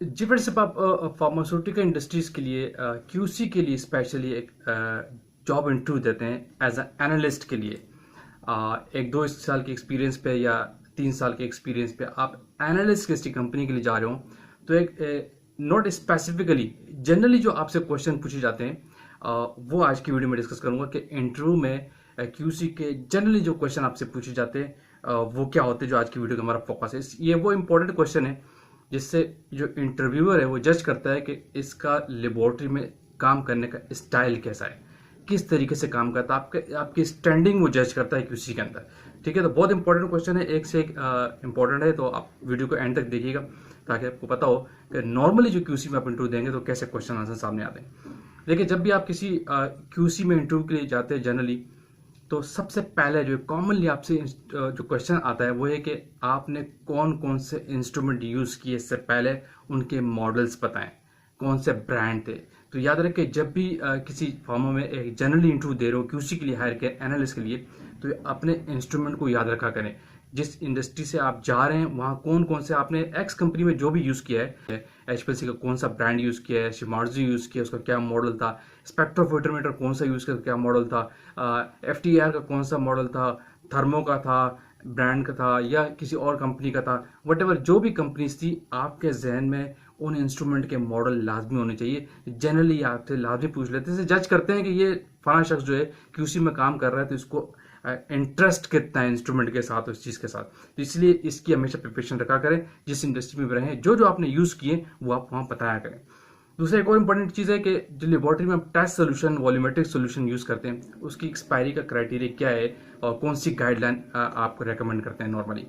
जी friends, अब आप pharmaceutical industries के लिए क्यूसी के लिए स्पेशली एक जॉब इंटरव्यू देते हैं एज अ एनालिस्ट के लिए। एक 2 साल के एक्सपीरियंस पे या 3 साल के एक्सपीरियंस पे आप एनालिस्ट किसी कंपनी के लिए जा रहे हो, तो एक नॉट स्पेसिफिकली जनरली जो आपसे क्वेश्चन पूछे जाते हैं, वो आज की वीडियो में डिस्कस करूंगा कि इंटरव्यू में क्यूसी के जनरली जो क्वेश्चन आपसे पूछे जाते हैं वो क्या होते हैं। जो आज की वीडियो का हमारा फोकस है, ये वो इंपॉर्टेंट क्वेश्चन है जिससे जो इंटरव्यूअर है वो जज करता है कि इसका लेबोरेटरी में काम करने का स्टाइल कैसा है, किस तरीके से काम करता है, आपकी स्टैंडिंग वो जज करता है क्यूसी के अंदर। ठीक है, तो बहुत इंपॉर्टेंट क्वेश्चन है, एक से एक इंपॉर्टेंट है, तो आप वीडियो को एंड तक देखिएगा ताकि आपको पता हो कि नॉर्मली जो क्यूसी में आप इंटरव्यू देंगे तो कैसे क्वेश्चन आंसर सामने आते हैं। देखिए, जब भी आप किसी क्यूसी में इंटरव्यू के लिए जाते हैं जनरली, तो सबसे पहले जो कॉमनली आपसे जो क्वेश्चन आता है वो है कि आपने कौन कौन से इंस्ट्रूमेंट यूज़ किए इससे पहले, उनके मॉडल्स बताएं, कौन से ब्रांड थे। तो याद रखें, जब भी किसी फर्म में एक जनरली इंटरव्यू दे रहे हो क्यूसी के लिए, हायर के एनालिस्ट के लिए, तो अपने इंस्ट्रूमेंट को याद रखा करें। जिस इंडस्ट्री से आप जा रहे हैं वहाँ कौन कौन से आपने एक्स कंपनी में जो भी यूज़ किया है, एचपीएलसी का कौन सा ब्रांड यूज़ किया है, शिमार्जी यूज़ किया, उसका क्या मॉडल था, स्पेक्ट्रोफोटोमीटर कौन सा यूज़ किया, क्या मॉडल था, एफटीआर का कौन सा मॉडल था, थर्मो का था, ब्रांड का था, या किसी और कंपनी का था, वट जो भी कंपनीज थी, आपके जहन में उन इंस्ट्रूमेंट के मॉडल लाजमी होने चाहिए। जनरली आपसे लाजमी पूछ लेते हैं, जज करते हैं कि ये फला शख्स जो है क्यूसी में काम कर रहा है तो इसको इंटरेस्ट कितना है इंस्ट्रूमेंट के साथ, उस चीज़ के साथ। तो इसलिए इसकी हमेशा प्रिपरेशन रखा करें। जिस इंडस्ट्री में रहें, जो जो आपने यूज़ किए वो आप वहाँ बताया करें। दूसरा एक और इंपॉर्टेंट चीज़ है कि जो लेबोरेटरी में आप test solution, volumetric solution use करते हैं, उसकी एक्सपायरी का क्राइटेरिया क्या है और कौन सी गाइडलाइन आपको रेकमेंड करते हैं नॉर्मली।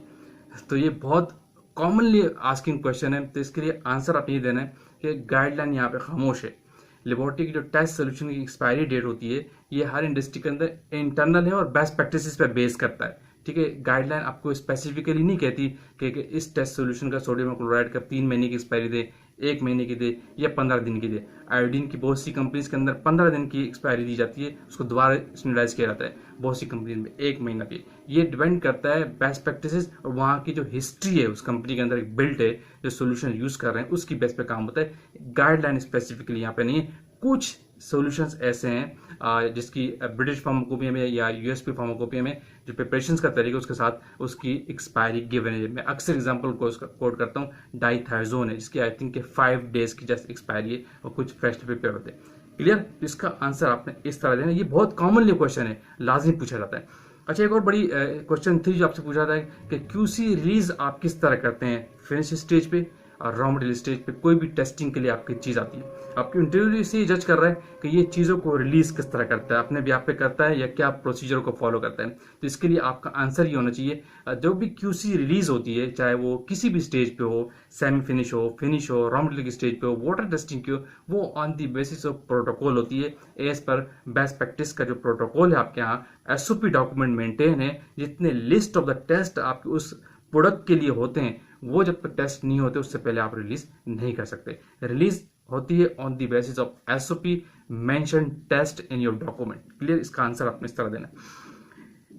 तो ये बहुत कॉमनली आस्किंग क्वेश्चन है, तो इसके लिए आंसर आप ये देना है कि गाइडलाइन यहाँ पे खामोश है। लेबोरेटरी की जो टेस्ट सोल्यूशन की एक्सपायरी डेट होती है, ये हर इंडस्ट्री के अंदर इंटरनल है और बेस्ट प्रैक्टिसेस पे बेस करता है। ठीक है, गाइडलाइन आपको स्पेसिफिकली नहीं कहती कि इस टेस्ट सोल्यूशन का सोडियम क्लोराइड का 3 महीने की एक्सपायरी दे, 1 महीने की दे, या 15 दिन की दे। आयोडीन की बहुत सी कंपनीज के अंदर 15 दिन की एक्सपायरी दी जाती है, उसको दोबारा स्टैंडर्डाइज किया जाता है। बहुत सी कंपनी में 1 महीना की। ये डिपेंड करता है बेस्ट प्रैक्टिसेस और वहाँ की जो हिस्ट्री है उस कंपनी के अंदर एक बिल्ट है, जो सोल्यूशन यूज कर रहे हैं उसकी बेस पे काम होता है। गाइडलाइन स्पेसिफिकली यहाँ पे नहीं है। कुछ सॉल्यूशंस ऐसे हैं जिसकी ब्रिटिश फार्माकोपिया में या यूएसपी फार्माकोपिया में जो प्रिपरेशन का तरीका उसके साथ उसकी एक्सपायरी गिवन है। मैं अक्सर एग्जांपल कोट करता हूँ, डाइथाइजोन है जिसकी आई थिंक के 5 डेज की जस्ट एक्सपायरी है और कुछ फ्रेश प्रिपेयर होते हैं। क्लियर, इसका आंसर आपने इस तरह देना। ये बहुत कॉमनली क्वेश्चन है, लाजमी पूछा जाता है। अच्छा, एक और बड़ी क्वेश्चन थी जो आपसे पूछा जाता है कि क्यूसी रिलीज आप किस तरह करते हैं, फिनिश स्टेज पे और रॉ मटेरियल स्टेज पे। कोई भी टेस्टिंग के लिए आपकी चीज आती है, आपकी इंटरव्यू से ही जज कर रहा है कि ये चीजों को रिलीज किस तरह करता है, अपने भी आप पे करता है या क्या प्रोसीजर को फॉलो करता है। तो इसके लिए आपका आंसर ये होना चाहिए, जो भी क्यूसी रिलीज होती है, चाहे वो किसी भी स्टेज पे हो, सेमी फिनिश हो, रॉ मटेरियल की स्टेज पे हो, वाटर टेस्टिंग की हो, वो on the basis of protocol होती है। एज पर बेस्ट प्रैक्टिस का जो प्रोटोकॉल है आपके यहाँ, एसओपी डॉक्यूमेंट मेंटेन है, जितने लिस्ट ऑफ द टेस्ट आपके उस प्रोडक्ट के लिए होते हैं, वो जब तक टेस्ट नहीं होते उससे पहले आप रिलीज नहीं कर सकते। रिलीज होती है on the basis of SOP mention test in your document. Clear, इसका आंसर आपने इस तरह देना।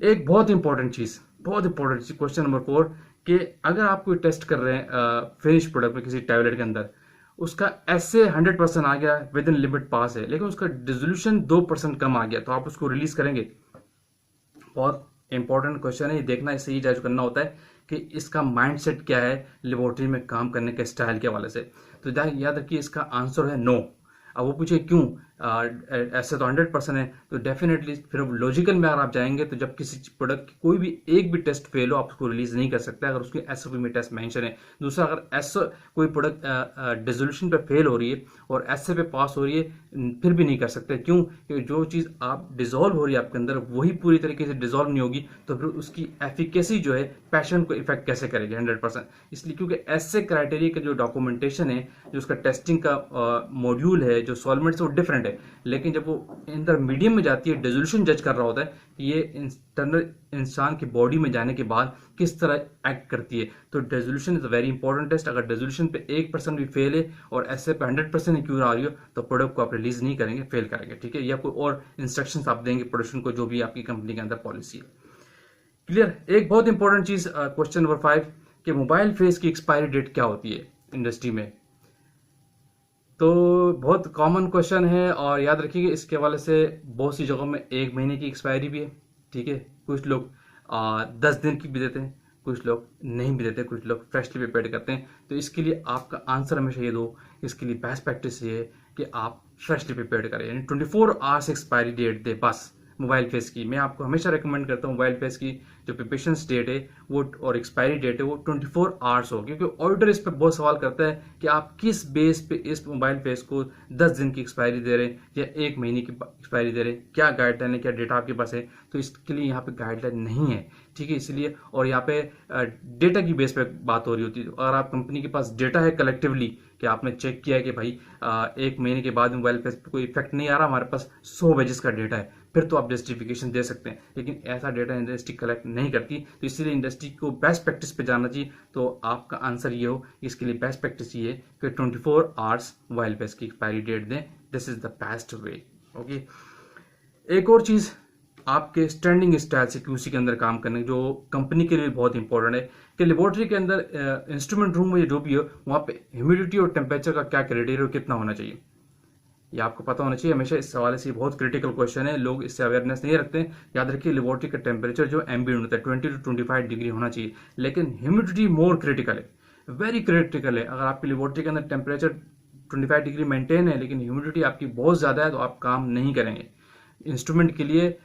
एक बहुत इंपॉर्टेंट चीज क्वेश्चन नंबर 4, कि अगर आप कोई टेस्ट कर रहे हैं फिनिश प्रोडक्ट में किसी टैबलेट के अंदर, उसका ऐसे 100% आ गया, विद इन लिमिट पास है, लेकिन उसका डिसोल्यूशन 2% कम आ गया, तो आप उसको रिलीज करेंगे? बहुत इंपॉर्टेंट क्वेश्चन है, ये देखना, इससे ही जज करना होता है कि इसका माइंडसेट क्या है लेबोरेटरी में काम करने के स्टाइल के हवाले से। तो याद रखिए, इसका आंसर है नो। अब वो पूछे क्यों, ऐसे तो 100% है, तो डेफिनेटली फिर लॉजिकल में अगर आप जाएंगे तो जब किसी प्रोडक्ट की कोई भी एक भी टेस्ट फेल हो, आप उसको रिलीज नहीं कर सकते अगर उसकी एसओपी में टेस्ट मेंशन है। दूसरा, अगर कोई प्रोडक्ट डिसोल्यूशन पे फेल हो रही है और एसए पे पास हो रही है, फिर भी नहीं कर सकते। क्यों? क्योंकि जो चीज़ आप डिजोल्व हो रही है आपके अंदर, वही पूरी तरीके से डिजोल्व नहीं होगी, तो फिर उसकी एफिकेसी जो है पेशेंट को इफेक्ट कैसे करेगी 100%। इसलिए क्योंकि ऐसे क्राइटेरिया का जो डॉक्यूमेंटेशन है, जो उसका टेस्टिंग का मॉड्यूल है, जो सॉल्वेंट्स, वो डिफरेंट है। लेकिन जब वो इंटर मीडियम में जाती है, डिसोल्यूशन जज कर रहा होता है कि ये इंटरनल इंसान की बॉडी में जाने के बाद किस तरह एक्ट करती है। तो dissolution is a very important test. अगर डिसोल्यूशन पे 1% भी फेल है और ऐसे पे 100% क्यों आ रही हो, तो प्रोडक्ट को आप रिलीज नहीं करेंगे, फेल करेंगे। ठीक है, या कोई और इंस्ट्रक्शंस आप देंगे प्रोडक्शन को, जो भी आपकी कंपनी के अंदर पॉलिसी है। क्लियर। एक बहुत इंपॉर्टेंट चीज क्वेश्चन नंबर 5, कि मोबाइल फेस की एक्सपायरी डेट क्या होती है इंडस्ट्री में। तो बहुत कॉमन क्वेश्चन है, और याद रखिएगा इसके हवाले से बहुत सी जगहों में 1 महीने की एक्सपायरी भी है। ठीक है, कुछ लोग 10 दिन की भी देते हैं, कुछ लोग नहीं भी देते, कुछ लोग फ्रेशली पे पेड करते हैं। तो इसके लिए आपका आंसर हमेशा ये दो, इसके लिए बेस्ट प्रैक्टिस ये है कि आप फ्रेशली पे पेड करें, यानी 24 आवर्स एक्सपायरी डेट दे बस मोबाइल फेस की। मैं आपको हमेशा रिकमेंड करता हूँ मोबाइल फेस की जो प्रिपरेशंस डेट है वो और एक्सपायरी डेट है वो 24 आवर्स हो, क्योंकि ऑडिटर इस पर बहुत सवाल करता है कि आप किस बेस पे इस मोबाइल फेस को 10 दिन की एक्सपायरी दे रहे हैं या 1 महीने की एक्सपायरी दे रहे हैं, क्या गाइडलाइन है, क्या डेटा आपके पास है। तो इसके लिए यहाँ पे गाइडलाइन नहीं है। ठीक है, इसलिए और यहाँ पे डेटा की बेस पे बात हो रही होती है। अगर आप कंपनी के पास डेटा है कलेक्टिवली कि आपने चेक किया है कि भाई 1 महीने के बाद मोबाइल फेस पे कोई इफेक्ट नहीं आ रहा, हमारे पास 100 पेजेस का डेटा है, फिर तो आप जस्टिफिकेशन दे सकते हैं। लेकिन ऐसा डेटा इंडस्ट्री कलेक्ट नहीं करती, तो इसलिए इंडस्ट्री को बेस्ट प्रैक्टिस पे जाना चाहिए। तो आपका आंसर ये हो, इसके लिए बेस्ट प्रैक्टिस ये है कि 24 आवर्स मोबाइल फेस की एक्सपायरी डेट दें। This is the best way. Okay, एक और चीज आपके स्टैंडिंग स्टाइल से क्यूसी के अंदर काम करने जो कंपनी के लिए बहुत इंपॉर्टेंट है कि लेबोरेटरी के अंदर इंस्ट्रूमेंट रूम में जो भी हो वहाँ पे ह्यूमिडिटी और टेम्परेचर का क्या क्राइटेरिया और कितना होना चाहिए, ये आपको पता होना चाहिए। हमेशा इस हवाले से बहुत क्रिटिकल क्वेश्चन है, लोग इससे अवेयरनेस नहीं रखते हैं। याद रखिए लेबोरेटरी का टेम्परेचर जो एम्बिएंट होता है 20 to 25 डिग्री होना चाहिए, लेकिन ह्यूमिडिटी मोर क्रिटिकल है, वेरी क्रिटिकल है। अगर आपकी लेबोरेटरी के अंदर टेम्परेचर 25 डिग्री मेंटेन है लेकिन ह्यूमिडिटी आपकी बहुत ज्यादा है तो आप काम नहीं करेंगे। इंस्ट्रूमेंट के लिए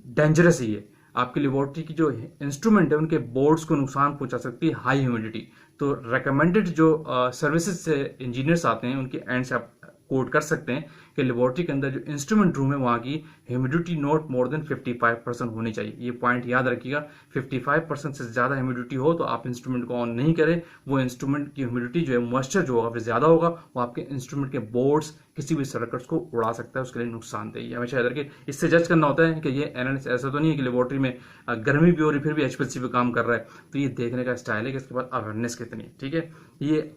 डेंजरस ही है। आपकी लेबोरेटरी की जो इंस्ट्रूमेंट है उनके बोर्ड्स को नुकसान पहुंचा सकती है हाई ह्यूमिडिटी। तो रेकमेंडेड जो सर्विसेज से इंजीनियर्स आते हैं उनके एंड से आप कोड कर सकते हैं कि लेबोरेटरी के अंदर जो इंस्ट्रूमेंट रूम है वहां की ह्यूमिडिटी नॉट मोर देन 55% होनी चाहिए। ये पॉइंट याद रखिएगा, 55% से ज्यादा ह्यूमिडिटी हो तो आप इंस्ट्रूमेंट को ऑन नहीं करें। वो इंस्ट्रूमेंट की ह्यूमिडिटी जो है मॉइस्चर जो होगा फिर ज्यादा होगा, वो आपके इंस्ट्रूमेंट के बोर्ड्स किसी भी सर्किट्स को उड़ा सकता है, उसके लिए नुकसानदेह है। हमेशा याद रखिए, इससे जज करना होता है कि ये एनालिसिस ऐसा तो नहीं है कि लेबोरेटरी में गर्मी भी हो रही फिर भी एचपीएलसी पे काम कर रहा है। तो ये देखने का स्टाइल है कि इसके बाद अवेयरनेस कितनी है। ठीक है, ये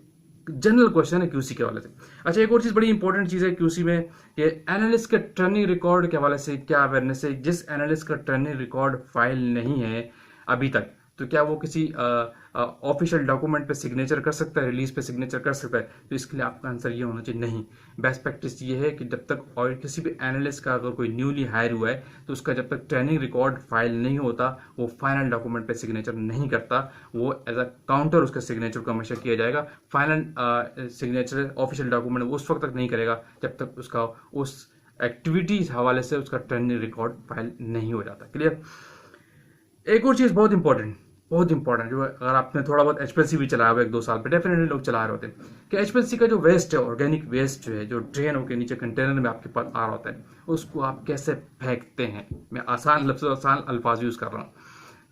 जनरल क्वेश्चन है क्यूसी के हवाले से। अच्छा, एक और चीज बड़ी इंपॉर्टेंट चीज है क्यूसी में कि एनालिस्ट के ट्रेनिंग रिकॉर्ड के हवाले से क्या अवेयरनेस है। जिस एनालिस्ट का ट्रेनिंग रिकॉर्ड फाइल नहीं है अभी तक, तो क्या वो किसी ऑफिशियल डॉक्यूमेंट पे सिग्नेचर कर सकता है, रिलीज पे सिग्नेचर कर सकता है? तो इसके लिए आपका आंसर ये होना चाहिए नहीं। बेस्ट प्रैक्टिस ये है कि जब तक और किसी भी एनालिस्ट का अगर कोई न्यूली हायर हुआ है तो उसका जब तक ट्रेनिंग रिकॉर्ड फाइल नहीं होता वो फाइनल डॉक्यूमेंट पे सिग्नेचर नहीं करता। वो एज अ काउंटर उसका सिग्नेचर को हमेशा किया जाएगा। फाइनल सिग्नेचर ऑफिशियल डॉक्यूमेंट उस वक्त तक नहीं करेगा जब तक उसका उस एक्टिविटीज हवाले से उसका ट्रेनिंग रिकॉर्ड फाइल नहीं हो जाता। क्लियर? एक और चीज बहुत इंपॉर्टेंट जो अगर आपने थोड़ा बहुत एचपीएलसी भी चलाया हुआ 1-2 साल पे, डेफिनेटली लोग चला रहे होते हैं कि एचपीएलसी का जो वेस्ट है, ऑर्गेनिक वेस्ट जो है, जो ड्रेन होकर नीचे कंटेनर में आपके पास आ रहा होता है, उसको आप कैसे फेंकते हैं। मैं आसान अल्फाज यूज कर रहा हूँ।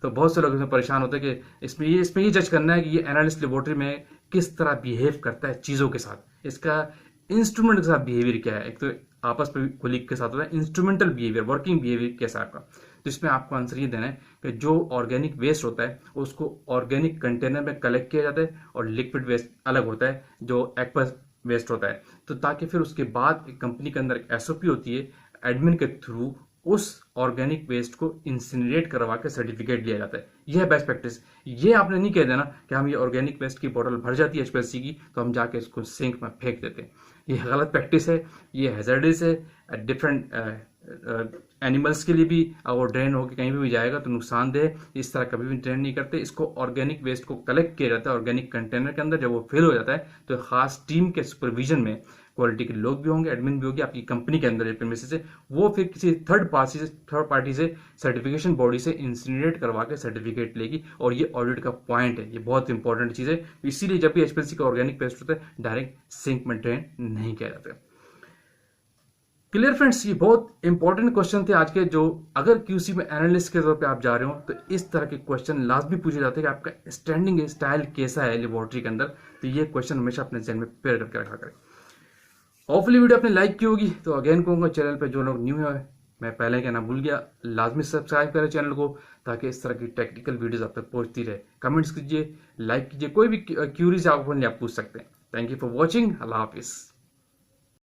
तो बहुत से लोग इसमें परेशान होते हैं कि इसमें ये जज करना है कि ये एनालिस्ट लेबोरेटरी में किस तरह बिहेव करता है चीजों के साथ, इसका इंस्ट्रूमेंट के साथ बिहेवियर क्या है। एक तो आपस में कोलीग के साथ होता है इंस्ट्रूमेंटल बिहेवियर, वर्किंग बिहेवियर कैसा है आपका। तो इसमें आपको आंसर ये देना है कि जो ऑर्गेनिक वेस्ट होता है उसको ऑर्गेनिक कंटेनर में कलेक्ट किया जाता है और लिक्विड वेस्ट अलग होता है जो एक्वस वेस्ट होता है। तो ताकि फिर उसके बाद कंपनी के अंदर एक एसओपी होती है, एडमिन के थ्रू उस ऑर्गेनिक वेस्ट को इंसिनरेट करवा के सर्टिफिकेट लिया जाता है। यह है बेस्ट प्रैक्टिस। ये आपने नहीं कह देना कि हम ये ऑर्गेनिक वेस्ट की बोतल भर जाती है एचपीएलसी की तो हम जाके इसको सिंक में फेंक देते हैं। ये गलत प्रैक्टिस है, ये हैजर्डस है। डिफरेंट एनिमल्स के लिए भी अगर ड्रेन होकर कहीं भी जाएगा तो नुकसानदेह। इस तरह कभी भी ड्रेन नहीं करते। इसको ऑर्गेनिक वेस्ट को कलेक्ट किया जाता है ऑर्गेनिक कंटेनर के अंदर। जब वो फिल हो जाता है तो खास टीम के सुपरविजन में क्वालिटी के लोग भी होंगे, एडमिन भी होगी आपकी कंपनी के अंदर प्रीमिसेस से, वो फिर किसी थर्ड पार्टी से सर्टिफिकेशन बॉडी से इंसिनरेट करवा के सर्टिफिकेट लेगी। और ये ऑडिट का पॉइंट है, ये बहुत इंपॉर्टेंट चीज है। इसीलिए जब भी एचपीएलसी का ऑर्गेनिक वेस्ट होता है डायरेक्ट सिंक में ड्रेन नहीं किया जाता। क्लियर फ्रेंड्स, ये बहुत इंपॉर्टेंट क्वेश्चन थे आज के, जो अगर क्यूसी में एनालिस्ट के तौर पे आप जा रहे हो तो इस तरह के क्वेश्चन लाजमी पूछे जाते हैं कि आपका स्टैंडिंग स्टाइल कैसा है लेबोरेटरी के अंदर। तो ये क्वेश्चन हमेशा अपने जहन में प्रिपेयर करके रखा करें। होपफुली वीडियो आपने लाइक की होगी। तो अगेन कहूंगा चैनल पे जो लोग न्यू है, मैं पहले कहना भूल गया, लाजमी सब्सक्राइब करें चैनल को ताकि इस तरह की टेक्निकल वीडियोस आप तक पहुंचती रहे। कमेंट्स कीजिए, लाइक कीजिए, कोई भी क्यूरीज आप पूछ सकते हैं। Thank you for watching. Allah Hafiz.